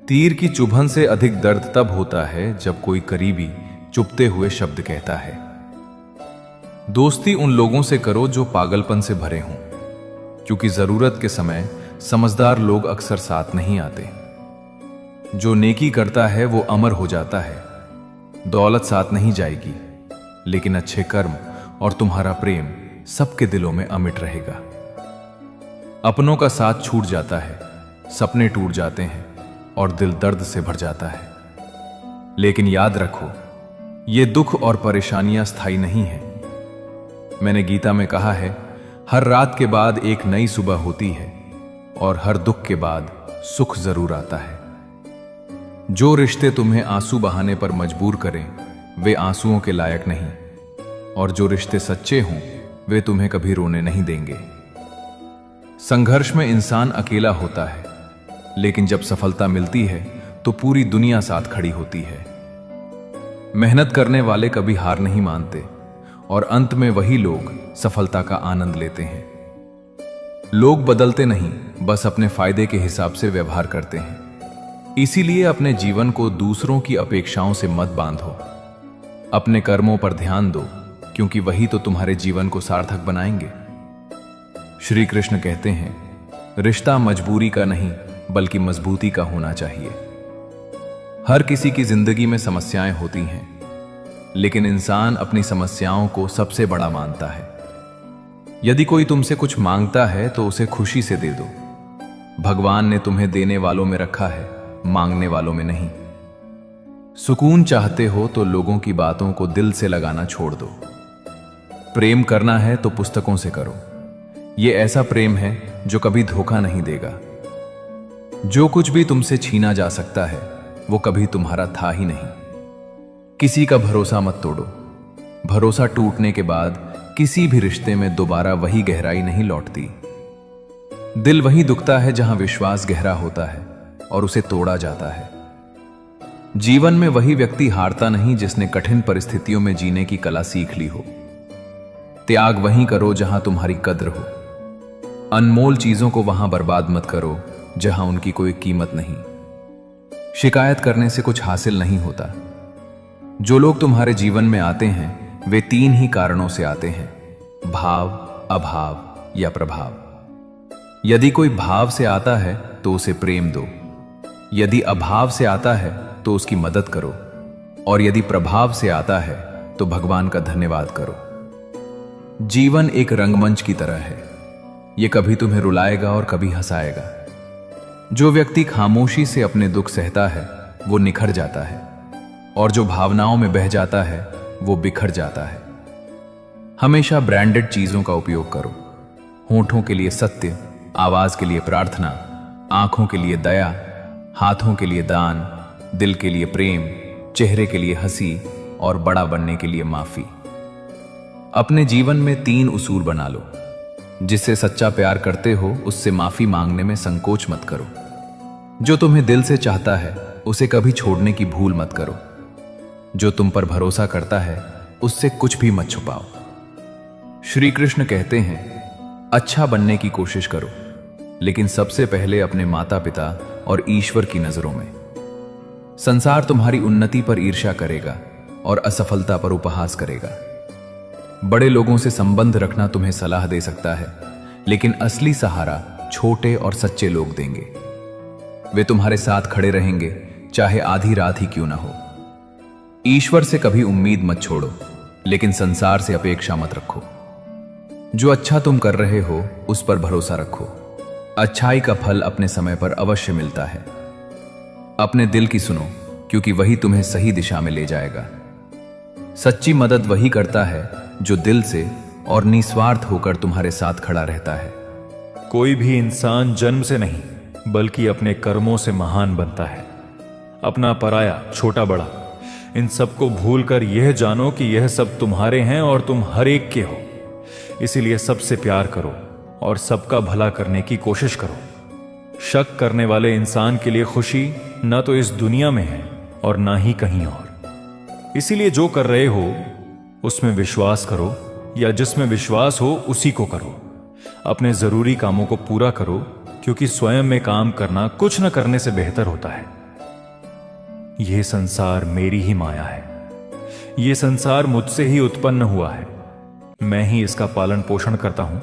तीर की चुभन से अधिक दर्द तब होता है जब कोई करीबी चुभते हुए शब्द कहता है। दोस्ती उन लोगों से करो जो पागलपन से भरे हों, क्योंकि जरूरत के समय समझदार लोग अक्सर साथ नहीं आते। जो नेकी करता है वो अमर हो जाता है। दौलत साथ नहीं जाएगी, लेकिन अच्छे कर्म और तुम्हारा प्रेम सबके दिलों में अमिट रहेगा। अपनों का साथ छूट जाता है, सपने टूट जाते हैं और दिल दर्द से भर जाता है। लेकिन याद रखो, ये दुख और परेशानियां स्थायी नहीं है। मैंने गीता में कहा है, हर रात के बाद एक नई सुबह होती है और हर दुख के बाद सुख जरूर आता है। जो रिश्ते तुम्हें आंसू बहाने पर मजबूर करें वे आंसुओं के लायक नहीं, और जो रिश्ते सच्चे हों वे तुम्हें कभी रोने नहीं देंगे। संघर्ष में इंसान अकेला होता है, लेकिन जब सफलता मिलती है तो पूरी दुनिया साथ खड़ी होती है। मेहनत करने वाले कभी हार नहीं मानते और अंत में वही लोग सफलता का आनंद लेते हैं। लोग बदलते नहीं, बस अपने फायदे के हिसाब से व्यवहार करते हैं। इसीलिए अपने जीवन को दूसरों की अपेक्षाओं से मत बांधो। अपने कर्मों पर ध्यान दो, क्योंकि वही तो तुम्हारे जीवन को सार्थक बनाएंगे। श्री कृष्ण कहते हैं, रिश्ता मजबूरी का नहीं बल्कि मजबूती का होना चाहिए। हर किसी की जिंदगी में समस्याएं होती हैं, लेकिन इंसान अपनी समस्याओं को सबसे बड़ा मानता है। यदि कोई तुमसे कुछ मांगता है तो उसे खुशी से दे दो। भगवान ने तुम्हें देने वालों में रखा है, मांगने वालों में नहीं। सुकून चाहते हो तो लोगों की बातों को दिल से लगाना छोड़ दो। प्रेम करना है तो पुस्तकों से करो। यह ऐसा प्रेम है जो कभी धोखा नहीं देगा। जो कुछ भी तुमसे छीना जा सकता है वो कभी तुम्हारा था ही नहीं। किसी का भरोसा मत तोड़ो। भरोसा टूटने के बाद किसी भी रिश्ते में दोबारा वही गहराई नहीं लौटती। दिल वही दुखता है जहां विश्वास गहरा होता है और उसे तोड़ा जाता है। जीवन में वही व्यक्ति हारता नहीं जिसने कठिन परिस्थितियों में जीने की कला सीख ली हो। त्याग वहीं करो जहां तुम्हारी कद्र हो। अनमोल चीजों को वहां बर्बाद मत करो जहां उनकी कोई कीमत नहीं। शिकायत करने से कुछ हासिल नहीं होता। जो लोग तुम्हारे जीवन में आते हैं वे 3 ही कारणों से आते हैं, भाव, अभाव या प्रभाव। यदि कोई भाव से आता है तो उसे प्रेम दो। यदि अभाव से आता है तो उसकी मदद करो, और यदि प्रभाव से आता है तो भगवान का धन्यवाद करो। जीवन एक रंगमंच की तरह है। यह कभी तुम्हें रुलाएगा और कभी हंसाएगा। जो व्यक्ति खामोशी से अपने दुख सहता है वो निखर जाता है, और जो भावनाओं में बह जाता है वो बिखर जाता है। हमेशा ब्रांडेड चीजों का उपयोग करो। होठों के लिए सत्य, आवाज के लिए प्रार्थना, आंखों के लिए दया, हाथों के लिए दान, दिल के लिए प्रेम, चेहरे के लिए हंसी और बड़ा बनने के लिए माफी। अपने जीवन में 3 उसूल बना लो। जिससे सच्चा प्यार करते हो उससे माफी मांगने में संकोच मत करो। जो तुम्हें दिल से चाहता है उसे कभी छोड़ने की भूल मत करो। जो तुम पर भरोसा करता है उससे कुछ भी मत छुपाओ। श्री कृष्ण कहते हैं, अच्छा बनने की कोशिश करो, लेकिन सबसे पहले अपने माता पिता और ईश्वर की नजरों में। संसार तुम्हारी उन्नति पर ईर्ष्या करेगा और असफलता पर उपहास करेगा। बड़े लोगों से संबंध रखना तुम्हें सलाह दे सकता है, लेकिन असली सहारा छोटे और सच्चे लोग देंगे। वे तुम्हारे साथ खड़े रहेंगे, चाहे आधी रात ही क्यों ना हो। ईश्वर से कभी उम्मीद मत छोड़ो, लेकिन संसार से अपेक्षा मत रखो। जो अच्छा तुम कर रहे हो उस पर भरोसा रखो। अच्छाई का फल अपने समय पर अवश्य मिलता है। अपने दिल की सुनो, क्योंकि वही तुम्हें सही दिशा में ले जाएगा। सच्ची मदद वही करता है जो दिल से और निस्वार्थ होकर तुम्हारे साथ खड़ा रहता है। कोई भी इंसान जन्म से नहीं बल्कि अपने कर्मों से महान बनता है। अपना पराया, छोटा बड़ा, इन सबको भूलकर यह जानो कि यह सब तुम्हारे हैं और तुम हर एक के हो। इसीलिए सबसे प्यार करो और सबका भला करने की कोशिश करो। शक करने वाले इंसान के लिए खुशी न तो इस दुनिया में है और ना ही कहीं और। इसीलिए जो कर रहे हो उसमें विश्वास करो, या जिसमें विश्वास हो उसी को करो। अपने जरूरी कामों को पूरा करो, क्योंकि स्वयं में काम करना कुछ न करने से बेहतर होता है। यह संसार मेरी ही माया है। यह संसार मुझसे ही उत्पन्न हुआ है। मैं ही इसका पालन पोषण करता हूं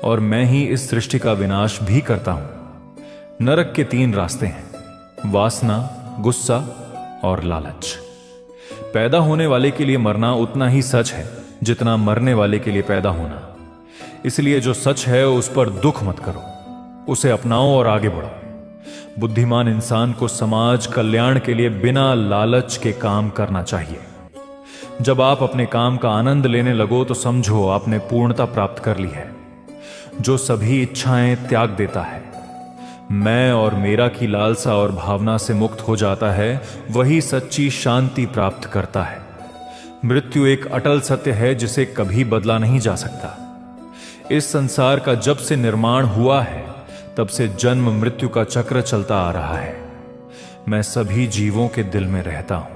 और मैं ही इस सृष्टि का विनाश भी करता हूं। नरक के 3 रास्ते हैं, वासना, गुस्सा और लालच। पैदा होने वाले के लिए मरना उतना ही सच है जितना मरने वाले के लिए पैदा होना। इसलिए जो सच है उस पर दुख मत करो, उसे अपनाओ और आगे बढ़ो। बुद्धिमान इंसान को समाज कल्याण के लिए बिना लालच के काम करना चाहिए। जब आप अपने काम का आनंद लेने लगो तो समझो आपने पूर्णता प्राप्त कर ली है। जो सभी इच्छाएं त्याग देता है, मैं और मेरा की लालसा और भावना से मुक्त हो जाता है, वही सच्ची शांति प्राप्त करता है। मृत्यु एक अटल सत्य है जिसे कभी बदला नहीं जा सकता। इस संसार का जब से निर्माण हुआ है तब से जन्म मृत्यु का चक्र चलता आ रहा है। मैं सभी जीवों के दिल में रहता हूं।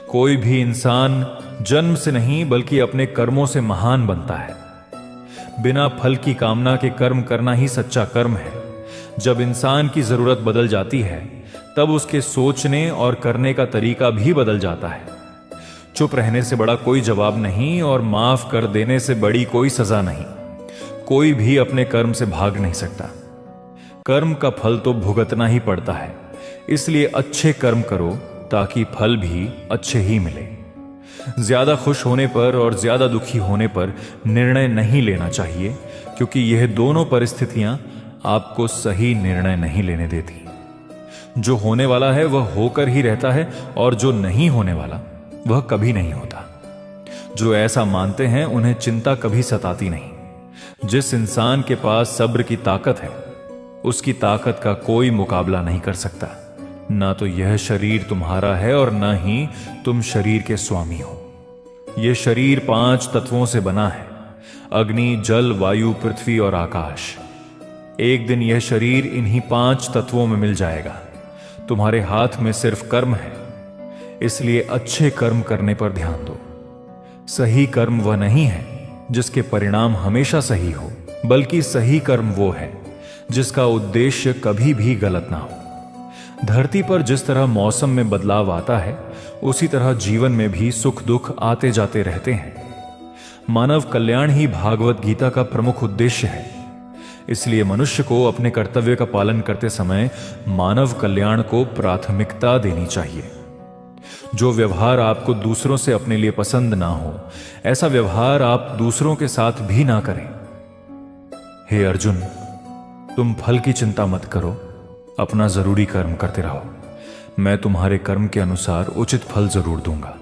कोई भी इंसान जन्म से नहीं बल्कि अपने कर्मों से महान बनता है। बिना फल की कामना के कर्म करना ही सच्चा कर्म है। जब इंसान की जरूरत बदल जाती है तब उसके सोचने और करने का तरीका भी बदल जाता है। चुप रहने से बड़ा कोई जवाब नहीं और माफ कर देने से बड़ी कोई सजा नहीं। कोई भी अपने कर्म से भाग नहीं सकता। कर्म का फल तो भुगतना ही पड़ता है। इसलिए अच्छे कर्म करो ताकि फल भी अच्छे ही मिले। ज्यादा खुश होने पर और ज्यादा दुखी होने पर निर्णय नहीं लेना चाहिए, क्योंकि यह दोनों परिस्थितियां आपको सही निर्णय नहीं लेने देती। जो होने वाला है वह होकर ही रहता है और जो नहीं होने वाला वह कभी नहीं होता। जो ऐसा मानते हैं उन्हें चिंता कभी सताती नहीं। जिस इंसान के पास सब्र की ताकत है उसकी ताकत का कोई मुकाबला नहीं कर सकता। ना तो यह शरीर तुम्हारा है और ना ही तुम शरीर के स्वामी हो। यह शरीर 5 तत्वों से बना है: अग्नि, जल, वायु, पृथ्वी और आकाश। एक दिन यह शरीर इन्हीं 5 तत्वों में मिल जाएगा। तुम्हारे हाथ में सिर्फ कर्म है, इसलिए अच्छे कर्म करने पर ध्यान दो। सही कर्म वह नहीं है जिसके परिणाम हमेशा सही हो, बल्कि सही कर्म वो है जिसका उद्देश्य कभी भी गलत ना हो। धरती पर जिस तरह मौसम में बदलाव आता है उसी तरह जीवन में भी सुख दुख आते जाते रहते हैं। मानव कल्याण ही भागवत गीता का प्रमुख उद्देश्य है। इसलिए मनुष्य को अपने कर्तव्य का पालन करते समय मानव कल्याण को प्राथमिकता देनी चाहिए। जो व्यवहार आपको दूसरों से अपने लिए पसंद ना हो, ऐसा व्यवहार आप दूसरों के साथ भी ना करें। हे अर्जुन, तुम फल की चिंता मत करो, अपना जरूरी कर्म करते रहो। मैं तुम्हारे कर्म के अनुसार उचित फल जरूर दूंगा।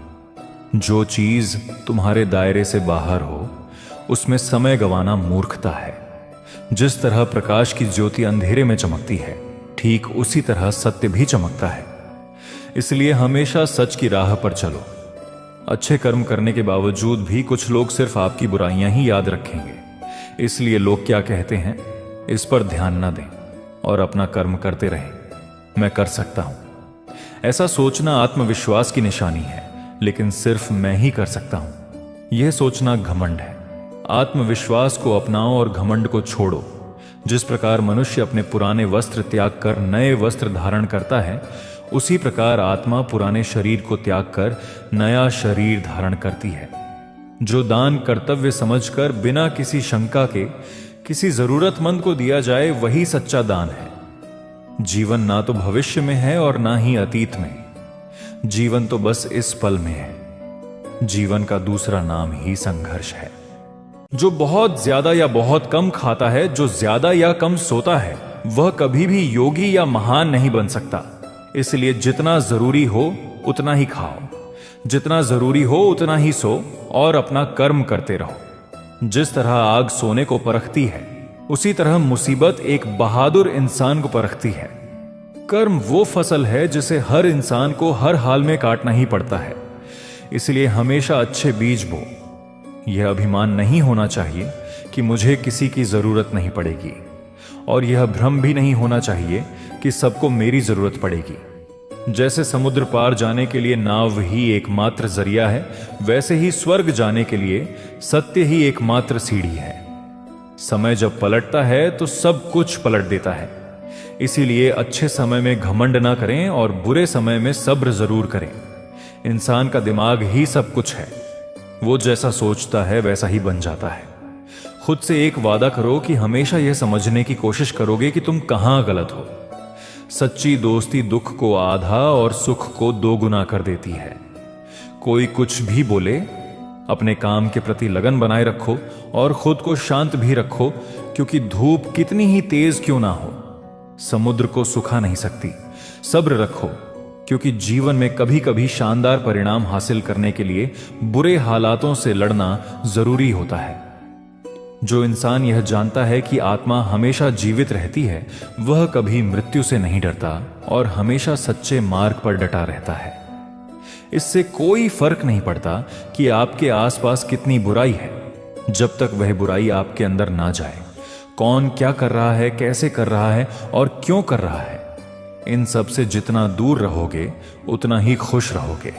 जो चीज तुम्हारे दायरे से बाहर हो उसमें समय गंवाना मूर्खता है। जिस तरह प्रकाश की ज्योति अंधेरे में चमकती है, ठीक उसी तरह सत्य भी चमकता है। इसलिए हमेशा सच की राह पर चलो। अच्छे कर्म करने के बावजूद भी कुछ लोग सिर्फ आपकी बुराइयां ही याद रखेंगे। इसलिए लोग क्या कहते हैं इस पर ध्यान न दें और अपना कर्म करते रहें। मैं कर सकता हूं, ऐसा सोचना आत्मविश्वास की निशानी है, लेकिन सिर्फ मैं ही कर सकता हूं, यह सोचना घमंड है। आत्मविश्वास को अपनाओ और घमंड को छोड़ो। जिस प्रकार मनुष्य अपने पुराने वस्त्र त्याग कर नए वस्त्र धारण करता है, उसी प्रकार आत्मा पुराने शरीर को त्याग कर नया शरीर धारण करती है। जो दान कर्तव्य समझकर बिना किसी शंका के किसी जरूरतमंद को दिया जाए, वही सच्चा दान है। जीवन ना तो भविष्य में है और ना ही अतीत में। जीवन तो बस इस पल में है। जीवन का दूसरा नाम ही संघर्ष है। जो बहुत ज्यादा या बहुत कम खाता है, जो ज्यादा या कम सोता है, वह कभी भी योगी या महान नहीं बन सकता। इसलिए जितना जरूरी हो उतना ही खाओ, जितना जरूरी हो उतना ही सो और अपना कर्म करते रहो। जिस तरह आग सोने को परखती है, उसी तरह मुसीबत एक बहादुर इंसान को परखती है। कर्म वो फसल है जिसे हर इंसान को हर हाल में काटना ही पड़ता है। इसलिए हमेशा अच्छे बीज बो। यह अभिमान नहीं होना चाहिए कि मुझे किसी की जरूरत नहीं पड़ेगी, और यह भ्रम भी नहीं होना चाहिए कि सबको मेरी जरूरत पड़ेगी। जैसे समुद्र पार जाने के लिए नाव ही एकमात्र जरिया है, वैसे ही स्वर्ग जाने के लिए सत्य ही एकमात्र सीढ़ी है। समय जब पलटता है तो सब कुछ पलट देता है। इसीलिए अच्छे समय में घमंड ना करें और बुरे समय में सब्र जरूर करें। इंसान का दिमाग ही सब कुछ है। वो जैसा सोचता है वैसा ही बन जाता है। खुद से एक वादा करो कि हमेशा यह समझने की कोशिश करोगे कि तुम कहां गलत हो। सच्ची दोस्ती दुख को आधा और सुख को दोगुना कर देती है। कोई कुछ भी बोले, अपने काम के प्रति लगन बनाए रखो और खुद को शांत भी रखो, क्योंकि धूप कितनी ही तेज क्यों ना हो, समुद्र को सुखा नहीं सकती। सब्र रखो, क्योंकि जीवन में कभी कभी शानदार परिणाम हासिल करने के लिए बुरे हालातों से लड़ना जरूरी होता है। जो इंसान यह जानता है कि आत्मा हमेशा जीवित रहती है, वह कभी मृत्यु से नहीं डरता और हमेशा सच्चे मार्ग पर डटा रहता है। इससे कोई फर्क नहीं पड़ता कि आपके आसपास कितनी बुराई है, जब तक वह बुराई आपके अंदर ना जाए। कौन क्या कर रहा है, कैसे कर रहा है और क्यों कर रहा है, इन सब से जितना दूर रहोगे उतना ही खुश रहोगे।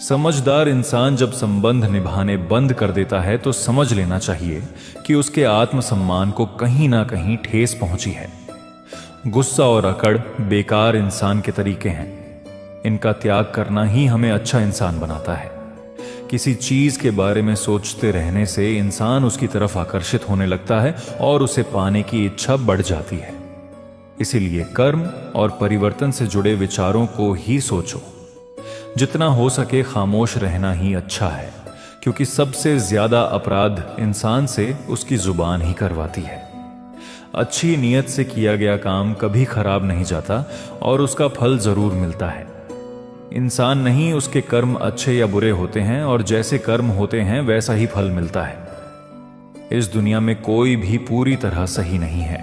समझदार इंसान जब संबंध निभाने बंद कर देता है तो समझ लेना चाहिए कि उसके आत्मसम्मान को कहीं ना कहीं ठेस पहुंची है। गुस्सा और अकड़ बेकार इंसान के तरीके हैं। इनका त्याग करना ही हमें अच्छा इंसान बनाता है। किसी चीज के बारे में सोचते रहने से इंसान उसकी तरफ आकर्षित होने लगता है और उसे पाने की इच्छा बढ़ जाती है। इसीलिए कर्म और परिवर्तन से जुड़े विचारों को ही सोचो। जितना हो सके खामोश रहना ही अच्छा है, क्योंकि सबसे ज्यादा अपराध इंसान से उसकी जुबान ही करवाती है। अच्छी नीयत से किया गया काम कभी खराब नहीं जाता और उसका फल जरूर मिलता है। इंसान नहीं, उसके कर्म अच्छे या बुरे होते हैं और जैसे कर्म होते हैं वैसा ही फल मिलता है। इस दुनिया में कोई भी पूरी तरह सही नहीं है।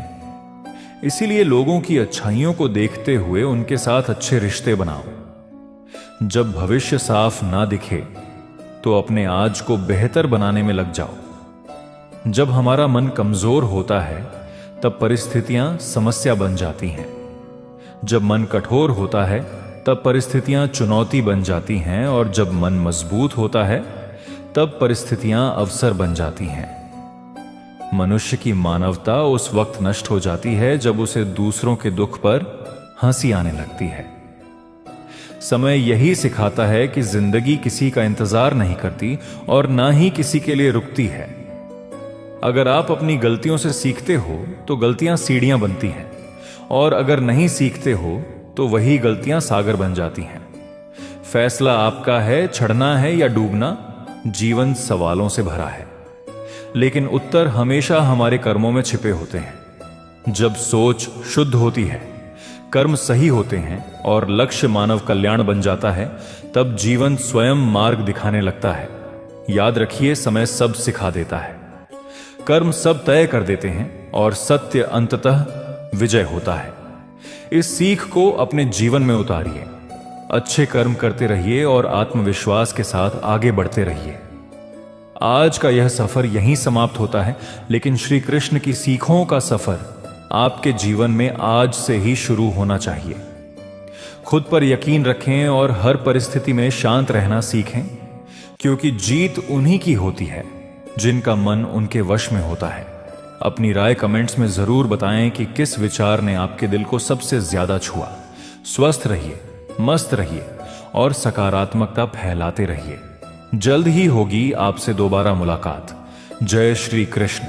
इसीलिए लोगों की अच्छाइयों को देखते हुए उनके साथ अच्छे रिश्ते बनाओ। जब भविष्य साफ ना दिखे तो अपने आज को बेहतर बनाने में लग जाओ। जब हमारा मन कमजोर होता है तब परिस्थितियां समस्या बन जाती हैं। जब मन कठोर होता है तब परिस्थितियां चुनौती बन जाती हैं और जब मन मजबूत होता है तब परिस्थितियां अवसर बन जाती हैं। मनुष्य की मानवता उस वक्त नष्ट हो जाती है जब उसे दूसरों के दुख पर हंसी आने लगती है। समय यही सिखाता है कि जिंदगी किसी का इंतजार नहीं करती और ना ही किसी के लिए रुकती है। अगर आप अपनी गलतियों से सीखते हो तो गलतियां सीढ़ियां बनती हैं, और अगर नहीं सीखते हो तो वही गलतियां सागर बन जाती हैं। फैसला आपका है, चढ़ना है या डूबना। जीवन सवालों से भरा है, लेकिन उत्तर हमेशा हमारे कर्मों में छिपे होते हैं। जब सोच शुद्ध होती है, कर्म सही होते हैं और लक्ष्य मानव कल्याण बन जाता है, तब जीवन स्वयं मार्ग दिखाने लगता है। याद रखिए, समय सब सिखा देता है। कर्म सब तय कर देते हैं और सत्य अंततः विजय होता है। इस सीख को अपने जीवन में उतारिए। अच्छे कर्म करते रहिए और आत्मविश्वास के साथ आगे बढ़ते रहिए। आज का यह सफर यहीं समाप्त होता है, लेकिन श्री कृष्ण की सीखों का सफर आपके जीवन में आज से ही शुरू होना चाहिए। खुद पर यकीन रखें और हर परिस्थिति में शांत रहना सीखें, क्योंकि जीत उन्हीं की होती है जिनका मन उनके वश में होता है। अपनी राय कमेंट्स में जरूर बताएं कि किस विचार ने आपके दिल को सबसे ज्यादा छुआ। स्वस्थ रहिए, मस्त रहिए और सकारात्मकता फैलाते रहिए। जल्द ही होगी आपसे दोबारा मुलाकात। जय श्री कृष्ण।